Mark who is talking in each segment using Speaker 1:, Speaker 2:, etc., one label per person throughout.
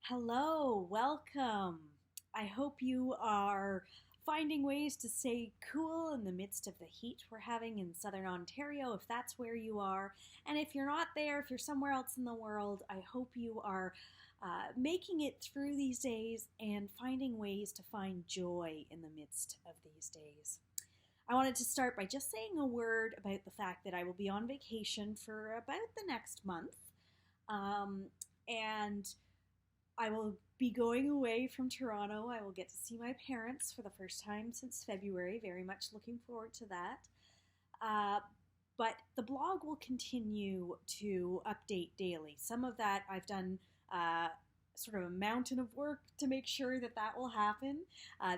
Speaker 1: Hello, welcome. I hope you are finding ways to stay cool in the midst of the heat we're having in southern Ontario, if that's where you are. And if you're not there, if you're somewhere else in the world, I hope you are making it through these days and finding ways to find joy in the midst of these days. I wanted to start by just saying a word about the fact that I will be on vacation for about the next month. Um, and I will be going away from Toronto. I will get to see my parents for the first time since February. Very much looking forward to that. Uh, but the blog will continue to update daily. Some of that I've done sort of a mountain of work to make sure that that will happen.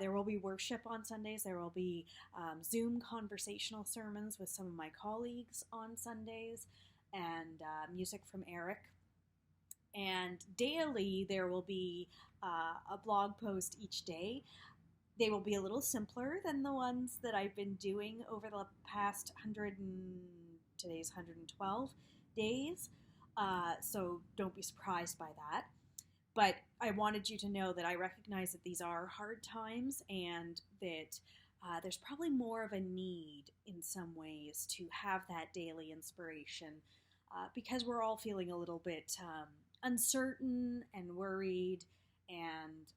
Speaker 1: There will be worship on Sundays. There will be Zoom conversational sermons with some of my colleagues on Sundays, and music from Eric. And daily there will be a blog post each day. They will be a little simpler than the ones that I've been doing over the past 100 and today's 112 days. So don't be surprised by that. But I wanted you to know that I recognize that these are hard times and that there's probably more of a need in some ways to have that daily inspiration because we're all feeling a little bit uncertain and worried and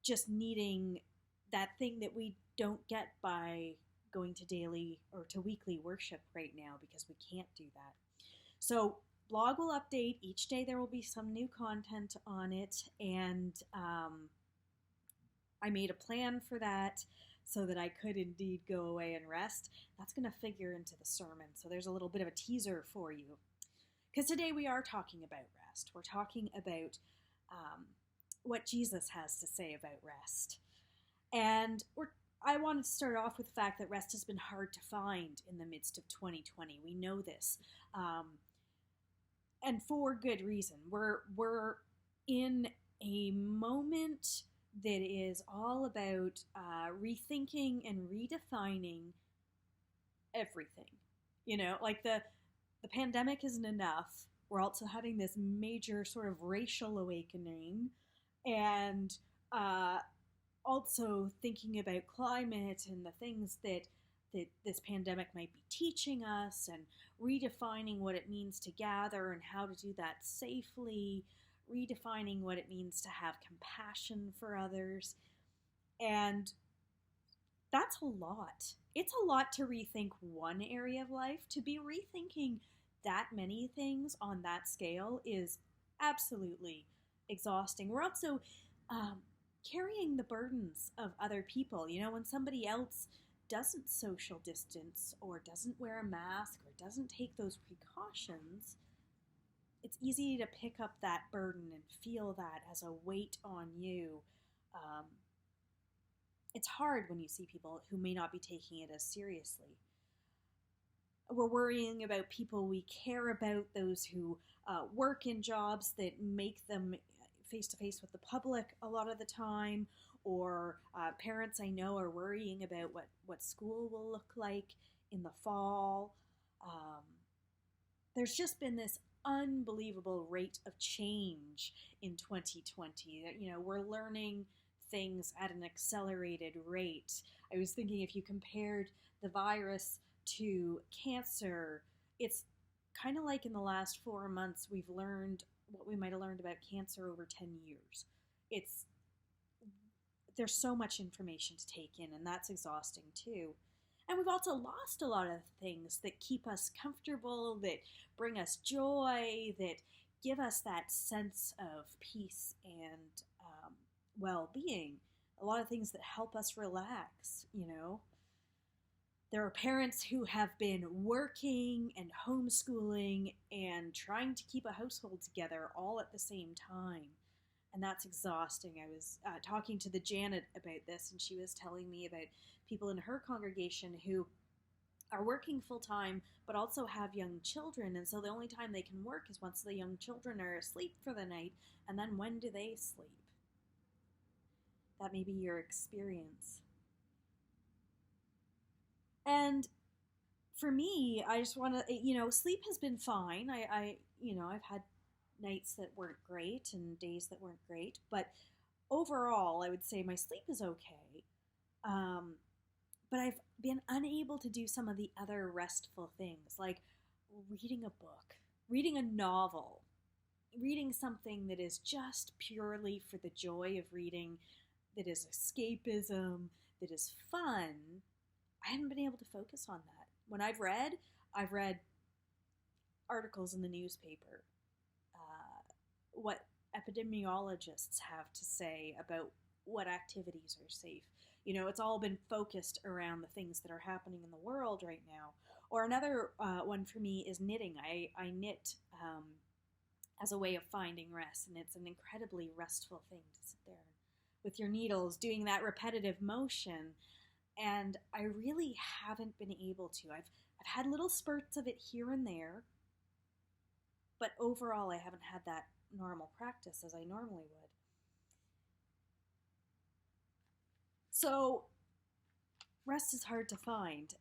Speaker 1: just needing that thing that we don't get by going to daily or to weekly worship right now because we can't do that. So, blog will update each day. There will be some new content on it, and I made a plan for that so that I could indeed go away and rest. That's going to figure into the sermon. So, there's a little bit of a teaser for you. Because today we are talking about rest. We're talking about what Jesus has to say about rest. And I wanted to start off with the fact that rest has been hard to find in the midst of 2020. We know this. And for good reason. We're in a moment that is all about rethinking and redefining everything. You know, like the pandemic isn't enough. We're also having this major sort of racial awakening, and also thinking about climate and the things that this pandemic might be teaching us, and redefining what it means to gather and how to do that safely, redefining what it means to have compassion for others. And that's a lot. It's a lot to rethink one area of life. To be rethinking that many things on that scale is absolutely exhausting. We're also um, carrying the burdens of other people. You know, when somebody else doesn't social distance or doesn't wear a mask or doesn't take those precautions, it's easy to pick up that burden and feel that as a weight on you. Um, it's hard when you see people who may not be taking it as seriously. We're worrying about people we care about, those who work in jobs that make them face to face with the public a lot of the time, or parents I know are worrying about what school will look like in the fall. There's just been this unbelievable rate of change in 2020 that, you know, we're learning things at an accelerated rate. I was thinking if you compared the virus to cancer, it's kind of like in the last 4 months we've learned what we might have learned about cancer over 10 years. It's there's so much information to take in, and that's exhausting too. And we've also lost a lot of things that keep us comfortable, that bring us joy, that give us that sense of peace and well being. A lot of things that help us relax, you know. There are parents who have been working and homeschooling and trying to keep a household together all at the same time. And that's exhausting. I was talking to the Janet about this, and she was telling me about people in her congregation who are working full time but also have young children, and so the only time they can work is once the young children are asleep for the night, and then when do they sleep? That may be your experience. And for me, I just want to, you know, sleep has been fine. I've had nights that weren't great and days that weren't great. But overall, I would say my sleep is okay. Um, but I've been unable to do some of the other restful things, like reading a book, reading a novel, reading something that is just purely for the joy of reading, that is escapism, that is fun. I haven't been able to focus on that. When I've read articles in the newspaper, what epidemiologists have to say about what activities are safe. You know, it's all been focused around the things that are happening in the world right now. Or another one for me is knitting. I knit as a way of finding rest, and it's an incredibly restful thing to sit there with your needles doing that repetitive motion. And I really haven't been able to. I've had little spurts of it here and there, but overall I haven't had that normal practice as I normally would. So rest is hard to find,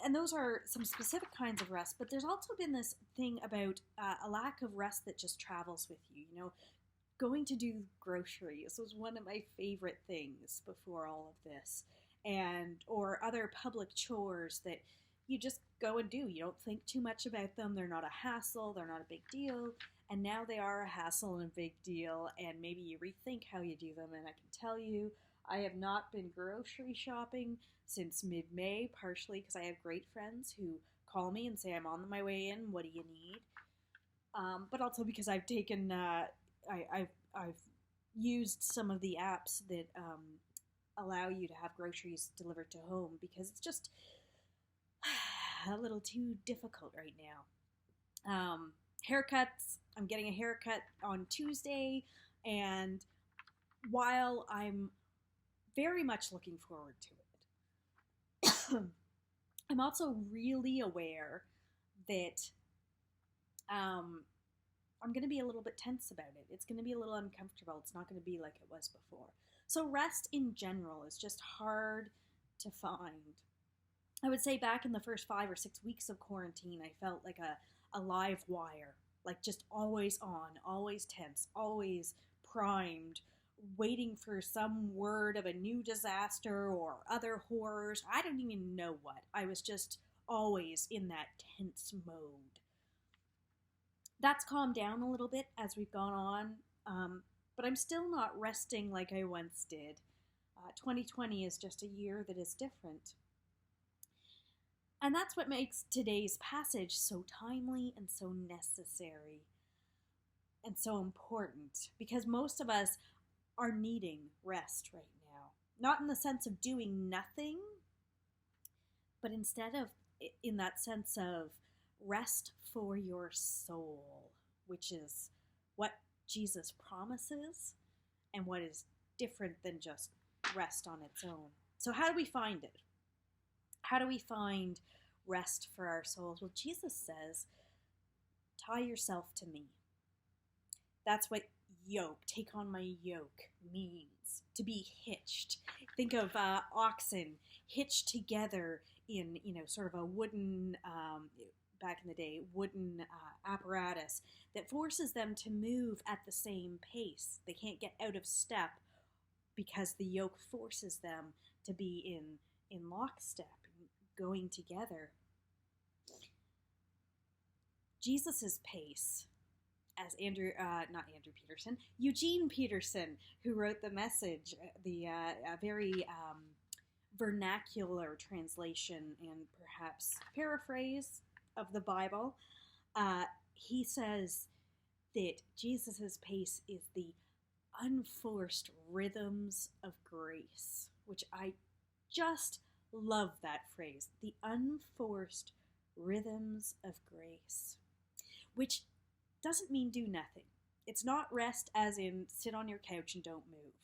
Speaker 1: and those are some specific kinds of rest, but there's also been this thing about a lack of rest that just travels with you. You know, going to do groceries was one of my favorite things before all of this, and or other public chores that you just go and do. You don't think too much about them. They're not a hassle. They're not a big deal. And now they are a hassle and a big deal, and maybe you rethink how you do them. And I can tell you, I have not been grocery shopping since mid-May, partially because I have great friends who call me and say, I'm on my way in, what do you need? But also because I've taken, I've used some of the apps that allow you to have groceries delivered to home, because it's just a little too difficult right now. Haircuts, I'm getting a haircut on Tuesday, and while I'm very much looking forward to it, I'm also really aware that I'm going to be a little bit tense about it. It's going to be a little uncomfortable. It's not going to be like it was before. So rest in general is just hard to find. I would say back in the first 5 or 6 weeks of quarantine, I felt like a live wire, like just always on, always tense, always primed, waiting for some word of a new disaster or other horrors. I don't even know what. I was just always in that tense mode. That's calmed down a little bit as we've gone on, but I'm still not resting like I once did. 2020 is just a year that is different. And that's what makes today's passage so timely and so necessary and so important, because most of us are needing rest right now. Not in the sense of doing nothing, but instead of in that sense of rest for your soul, which is what Jesus promises and what is different than just rest on its own. So how do we find it? How do we find rest for our souls? Well, Jesus says, tie yourself to me. That's what yoke, take on my yoke, means. To be hitched. Think of oxen hitched together in, sort of a wooden, back in the day, wooden apparatus that forces them to move at the same pace. They can't get out of step because the yoke forces them to be in lockstep, going together. Jesus's pace, as Eugene Peterson, who wrote the Message, the very vernacular translation and perhaps paraphrase of the Bible, he says that Jesus's pace is the unforced rhythms of grace, which I just love that phrase, the unforced rhythms of grace, which doesn't mean do nothing. It's not rest as in sit on your couch and don't move.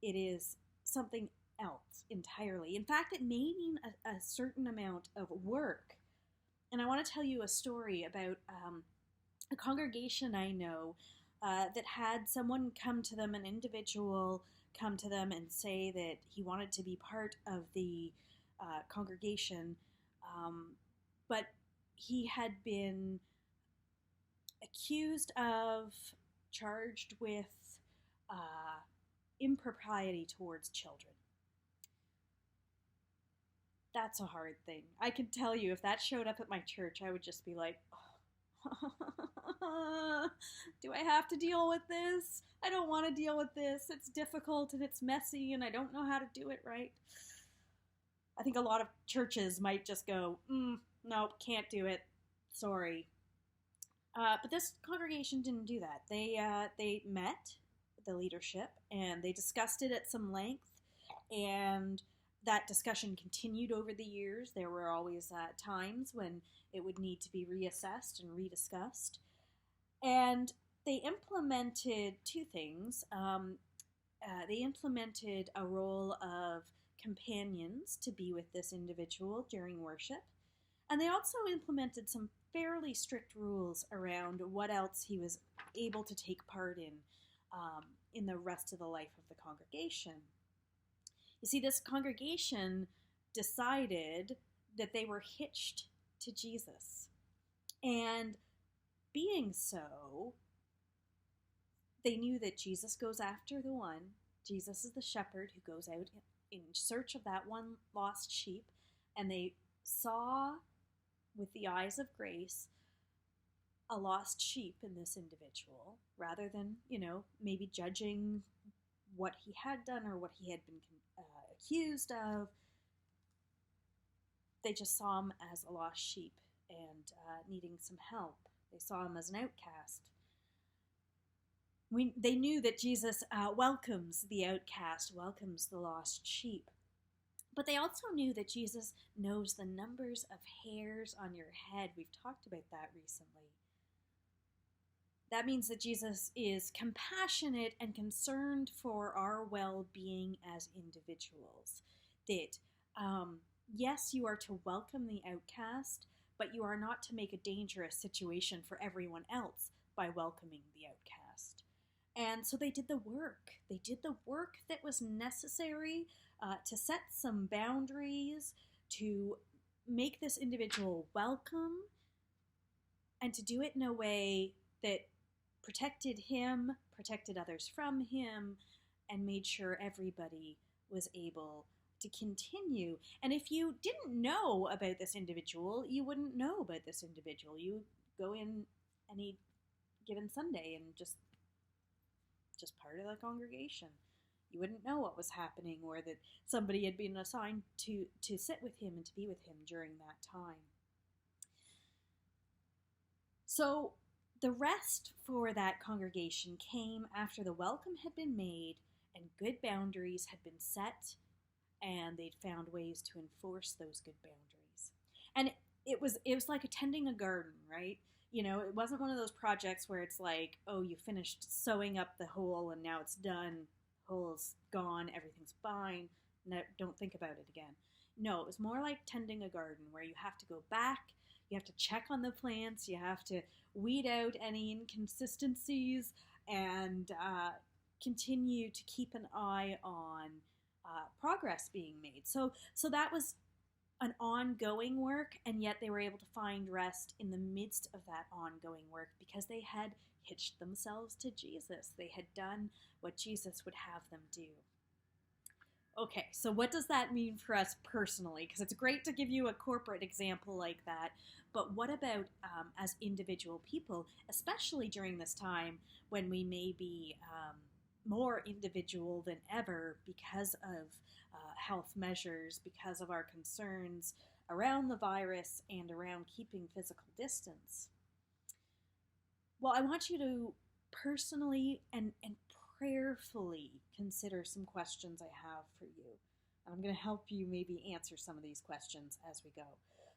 Speaker 1: It is something else entirely. In fact, it may mean a certain amount of work. And I want to tell you a story about a congregation I know that had someone come to them, an individual come to them and say that he wanted to be part of the congregation, but he had been accused of, charged with impropriety towards children. That's a hard thing. I can tell you, if that showed up at my church, I would just be like, oh, do I have to deal with this? I don't want to deal with this. It's difficult and it's messy and I don't know how to do it right. I think a lot of churches might just go, no, can't do it. Sorry. But this congregation didn't do that. They met the leadership and they discussed it at some length, and that discussion continued over the years. There were always times when it would need to be reassessed and rediscussed. And they implemented two things. They implemented a role of companions to be with this individual during worship. And they also implemented some fairly strict rules around what else he was able to take part in the rest of the life of the congregation. You see, this congregation decided that they were hitched to Jesus. And being so, they knew that Jesus goes after the one. Jesus is the shepherd who goes out in search of that one lost sheep. And they saw with the eyes of grace a lost sheep in this individual, rather than, maybe judging what he had done or what he had been accused of. They just saw him as a lost sheep and needing some help. They saw him as an outcast. They knew that Jesus welcomes the outcast, welcomes the lost sheep. But they also knew that Jesus knows the numbers of hairs on your head. We've talked about that recently. That means that Jesus is compassionate and concerned for our well-being as individuals. That, yes, you are to welcome the outcast, but you are not to make a dangerous situation for everyone else by welcoming the outcast. And so they did the work. They did the work that was necessary to set some boundaries, to make this individual welcome, and to do it in a way that protected him, protected others from him, and made sure everybody was able to continue. And if you didn't know about this individual, you wouldn't know about this individual. You go in any given Sunday and just part of the congregation. You wouldn't know what was happening, or that somebody had been assigned to sit with him and to be with him during that time. So the rest for that congregation came after the welcome had been made and good boundaries had been set, and they'd found ways to enforce those good boundaries. And it was like attending a garden, right? It wasn't one of those projects where it's like, oh, you finished sewing up the hole and now it's done, hole's gone, everything's fine, no, don't think about it again. No, it was more like tending a garden where you have to go back, you have to check on the plants, you have to weed out any inconsistencies, and continue to keep an eye on progress being made. So that was an ongoing work, and yet they were able to find rest in the midst of that ongoing work because they had hitched themselves to Jesus. They had done what Jesus would have them do. Okay, so what does that mean for us personally? Because it's great to give you a corporate example like that, but what about as individual people, especially during this time when we may be more individual than ever because of health measures, because of our concerns around the virus and around keeping physical distance? Well, I want you to personally and prayerfully consider some questions I have for you. I'm going to help you maybe answer some of these questions as we go.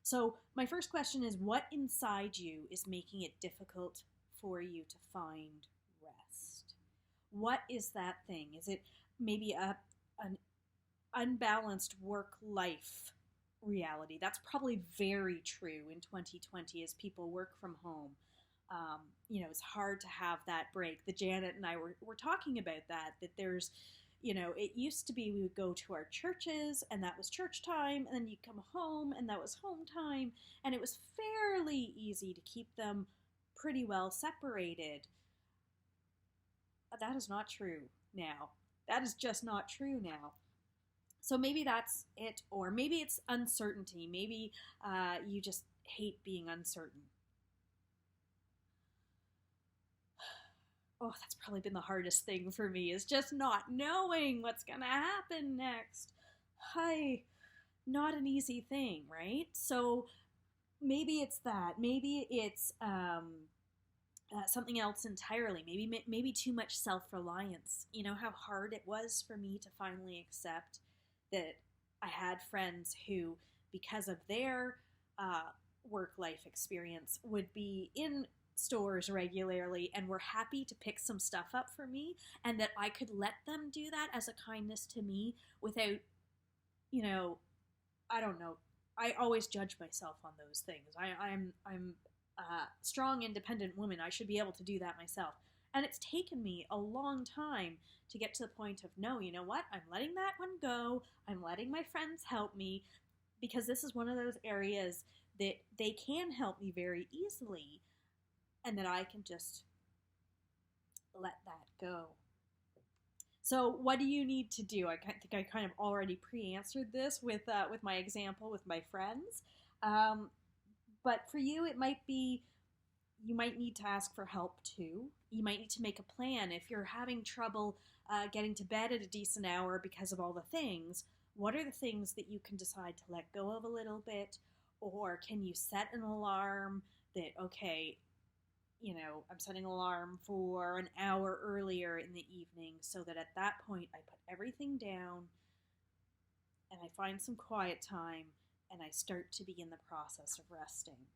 Speaker 1: So my first question is, what inside you is making it difficult for you to find rest? What is that thing? Is it maybe an unbalanced work-life reality? That's probably very true in 2020 as people work from home. It's hard to have that break. Janet and I were talking about that there's, it used to be we would go to our churches and that was church time, and then you'd come home and that was home time, and it was fairly easy to keep them pretty well separated. That is not true now. That is just not true now. So maybe that's it, or maybe it's uncertainty. Maybe you just hate being uncertain. Oh, that's probably been the hardest thing for me, is just not knowing what's going to happen next. Hi, not an easy thing, right? So maybe it's that. Maybe it's something else entirely. Maybe too much self-reliance. You know how hard it was for me to finally accept that I had friends who, because of their work-life experience, would be in stores regularly and were happy to pick some stuff up for me, and that I could let them do that as a kindness to me without, I don't know. I always judge myself on those things. I'm a strong, independent woman. I should be able to do that myself. And it's taken me a long time to get to the point of, no, you know what? I'm letting that one go. I'm letting my friends help me, because this is one of those areas that they can help me very easily, and that I can just let that go. So what do you need to do? I think I kind of already pre-answered this with my example with my friends. But for you, it might be, you might need to ask for help too. You might need to make a plan. If you're having trouble getting to bed at a decent hour because of all the things, what are the things that you can decide to let go of a little bit? Or can you set an alarm that, okay, I'm setting an alarm for an hour earlier in the evening, so that at that point I put everything down and I find some quiet time and I start to begin the process of resting.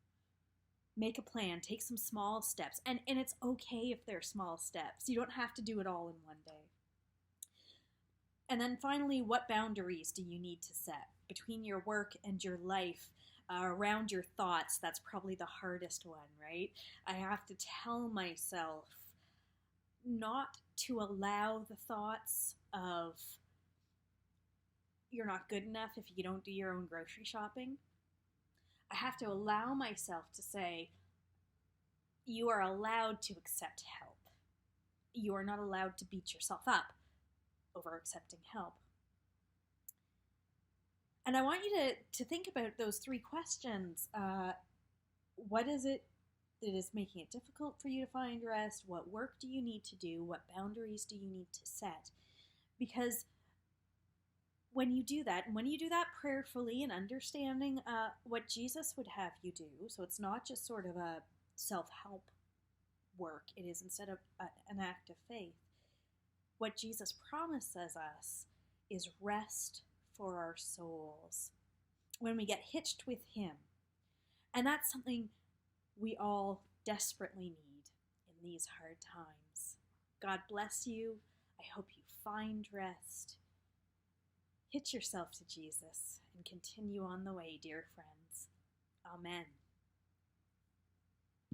Speaker 1: Make a plan, take some small steps, and it's okay if they're small steps. You don't have to do it all in one day. And then finally, what boundaries do you need to set between your work and your life? Around your thoughts, that's probably the hardest one, right? I have to tell myself not to allow the thoughts of, you're not good enough if you don't do your own grocery shopping. I have to allow myself to say, you are allowed to accept help. You are not allowed to beat yourself up over accepting help. And I want you to think about those three questions. What is it that is making it difficult for you to find rest? What work do you need to do? What boundaries do you need to set? Because when you do that, and when you do that prayerfully and understanding what Jesus would have you do, so it's not just sort of a self-help work, it is instead of an act of faith. What Jesus promises us is rest for our souls when we get hitched with Him. And that's something we all desperately need in these hard times. God bless you. I hope you find rest. Hitch yourself to Jesus and continue on the way, dear friends. Amen.